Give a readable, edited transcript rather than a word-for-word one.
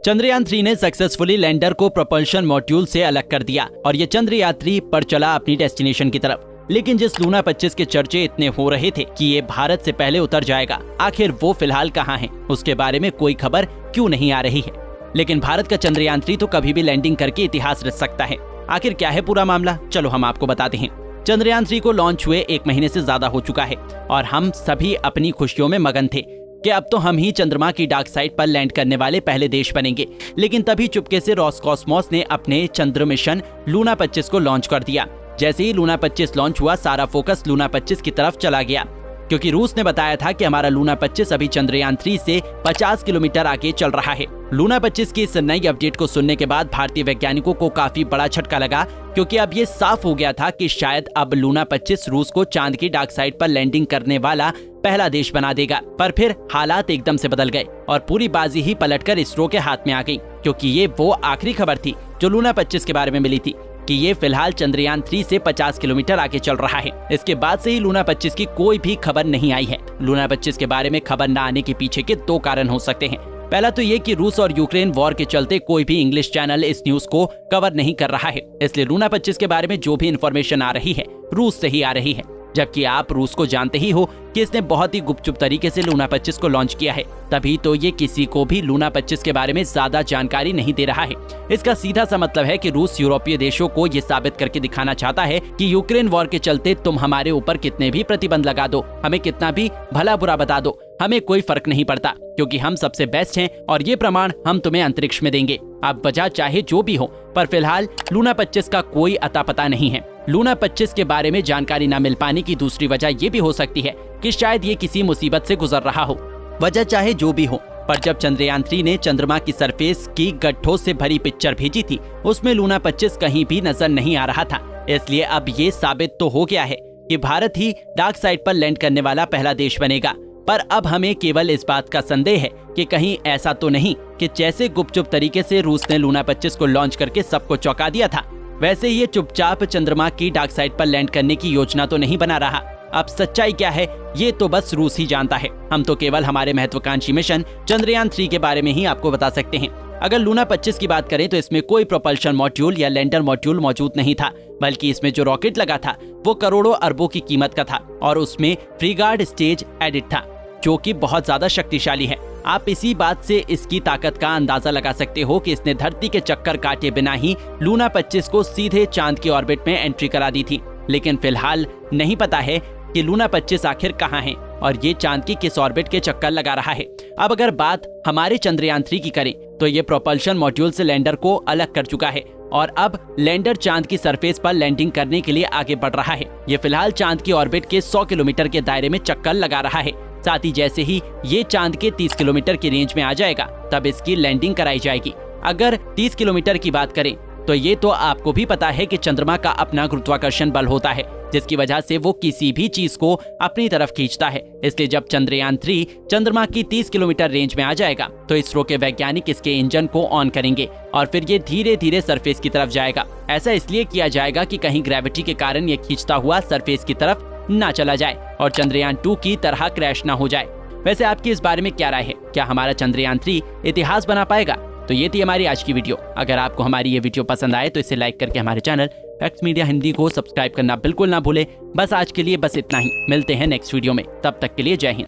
चंद्रयान 3 ने successfully lander को propulsion module से अलग कर दिया और ये चंद्रयात्री पर चला अपनी डेस्टिनेशन की तरफ। लेकिन जिस लूना 25 के चर्चे इतने हो रहे थे कि ये भारत से पहले उतर जाएगा, आखिर वो फिलहाल कहाँ है, उसके बारे में कोई खबर क्यों नहीं आ रही है। लेकिन भारत का चंद्रयान 3 तो कभी भी लैंडिंग करके इतिहास रच सकता है। आखिर क्या है पूरा मामला, चलो हम आपको बताते हैं। चंद्रयान 3 को लॉन्च हुए 1 महीने से ज्यादा हो चुका है और हम सभी अपनी खुशियों में मगन थे कि अब तो हम ही चंद्रमा की डार्क साइड पर लैंड करने वाले पहले देश बनेंगे। लेकिन तभी चुपके से रोसकॉस्मोस ने अपने चंद्र मिशन लूना 25 को लॉन्च कर दिया। जैसे ही लूना 25 लॉन्च हुआ, सारा फोकस लूना 25 की तरफ चला गया, क्योंकि रूस ने बताया था कि हमारा लूना 25 अभी चंद्रयान 3 से 50 किलोमीटर आगे चल रहा है। लूना 25 की इस नई अपडेट को सुनने के बाद भारतीय वैज्ञानिकों को काफी बड़ा झटका लगा, क्योंकि अब ये साफ हो गया था कि शायद अब लूना 25 रूस को चांद की डार्क साइड पर लैंडिंग करने वाला पहला देश बना देगा। पर फिर हालात एकदम से बदल गए और पूरी बाजी ही पलटकर इसरो के हाथ में आ गई, क्योंकि ये वो आखिरी खबर थी जो लूना 25 के बारे में मिली थी कि ये फिलहाल चंद्रयान 3 से 50 किलोमीटर आगे चल रहा है। इसके बाद से ही लूना 25 की कोई भी खबर नहीं आई है। लूना 25 के बारे में खबर न आने के पीछे के 2 कारण हो सकते हैं। पहला तो ये कि रूस और यूक्रेन वॉर के चलते कोई भी इंग्लिश चैनल इस न्यूज को कवर नहीं कर रहा है, इसलिए लूना 25 के बारे में जो भी इंफॉर्मेशन आ रही है रूस से ही आ रही है। जबकि आप रूस को जानते ही हो कि इसने बहुत ही गुपचुप तरीके से लूना 25 को लॉन्च किया है, तभी तो ये किसी को भी लूना 25 के बारे में ज्यादा जानकारी नहीं दे रहा है। इसका सीधा सा मतलब है कि रूस यूरोपीय देशों को ये साबित करके दिखाना चाहता है कि यूक्रेन वॉर के चलते तुम हमारे ऊपर कितने भी प्रतिबंध लगा दो, हमें कितना भी भला बुरा बता दो, हमें कोई फर्क नहीं पड़ता, क्योंकि हम सबसे बेस्ट हैं और ये प्रमाण हम तुम्हें अंतरिक्ष में देंगे। अब वजह चाहे जो भी हो, पर फिलहाल लूना 25 का कोई अता पता नहीं है। लूना 25 के बारे में जानकारी न मिल पाने की दूसरी वजह ये भी हो सकती है कि शायद ये किसी मुसीबत से गुजर रहा हो। वजह चाहे जो भी हो, पर जब चंद्रयान 3 ने चंद्रमा की सरफेस की गड्ढों से भरी पिक्चर भेजी थी, उसमें लूना 25 कहीं भी नजर नहीं आ रहा था। इसलिए अब ये साबित तो हो गया है कि भारत ही डार्क साइड पर लैंड करने वाला पहला देश बनेगा। पर अब हमें केवल इस बात का संदेह है कि कहीं ऐसा तो नहीं कि जैसे गुपचुप तरीके से रूस ने लूना 25 को लॉन्च करके सबको चौंका दिया था, वैसे ये चुपचाप चंद्रमा की डार्क साइड पर लैंड करने की योजना तो नहीं बना रहा। अब सच्चाई क्या है ये तो बस रूस ही जानता है। हम तो केवल हमारे महत्वाकांक्षी मिशन चंद्रयान 3 के बारे में ही आपको बता सकते हैं। अगर लूना 25 की बात करें तो इसमें कोई प्रोपल्शन मॉड्यूल या लैंडर मॉड्यूल मौजूद नहीं था, बल्कि इसमें जो रॉकेट लगा था वो करोड़ों अरबों की कीमत का था और उसमें फ्रीगार्ड स्टेज एडिट था, जो कि बहुत ज्यादा शक्तिशाली है। आप इसी बात से इसकी ताकत का अंदाजा लगा सकते हो कि इसने धरती के चक्कर काटे बिना ही लूना 25 को सीधे चांद की ऑर्बिट में एंट्री करा दी थी। लेकिन फिलहाल नहीं पता है कि लूना 25 आखिर कहाँ है और ये चांद की किस ऑर्बिट के चक्कर लगा रहा है। अब अगर बात हमारे चंद्रयान 3 की करें तो ये प्रोपल्शन मॉड्यूल से लैंडर को अलग कर चुका है और अब लैंडर चांद की सरफेस पर लैंडिंग करने के लिए आगे बढ़ रहा है। ये फिलहाल चांद की ऑर्बिट के 100 किलोमीटर के दायरे में चक्कर लगा रहा है। साथ ही जैसे ही ये चांद के 30 किलोमीटर की रेंज में आ जाएगा, तब इसकी लैंडिंग कराई जाएगी। अगर 30 किलोमीटर की बात करें तो ये तो आपको भी पता है कि चंद्रमा का अपना गुरुत्वाकर्षण बल होता है, जिसकी वजह से वो किसी भी चीज को अपनी तरफ खींचता है। इसलिए जब चंद्रयान 3 चंद्रमा की 30 किलोमीटर रेंज में आ जाएगा तो इसरो के वैज्ञानिक इसके इंजन को ऑन करेंगे और फिर ये धीरे धीरे सरफेस की तरफ जाएगा। ऐसा इसलिए किया जाएगा कि कहीं ग्रेविटी के कारण ये खींचता हुआ सरफेस की तरफ ना चला जाए और चंद्रयान 2 की तरह क्रैश ना हो जाए। वैसे आपकी इस बारे में क्या राय है? क्या हमारा चंद्रयान 3 इतिहास बना पाएगा? तो ये थी हमारी आज की वीडियो। अगर आपको हमारी ये वीडियो पसंद आए तो इसे लाइक करके हमारे चैनल फैक्ट्स मीडिया हिंदी को सब्सक्राइब करना बिल्कुल ना भूले। बस आज के लिए बस इतना ही। मिलते हैं नेक्स्ट वीडियो में, तब तक के लिए जय हिंद।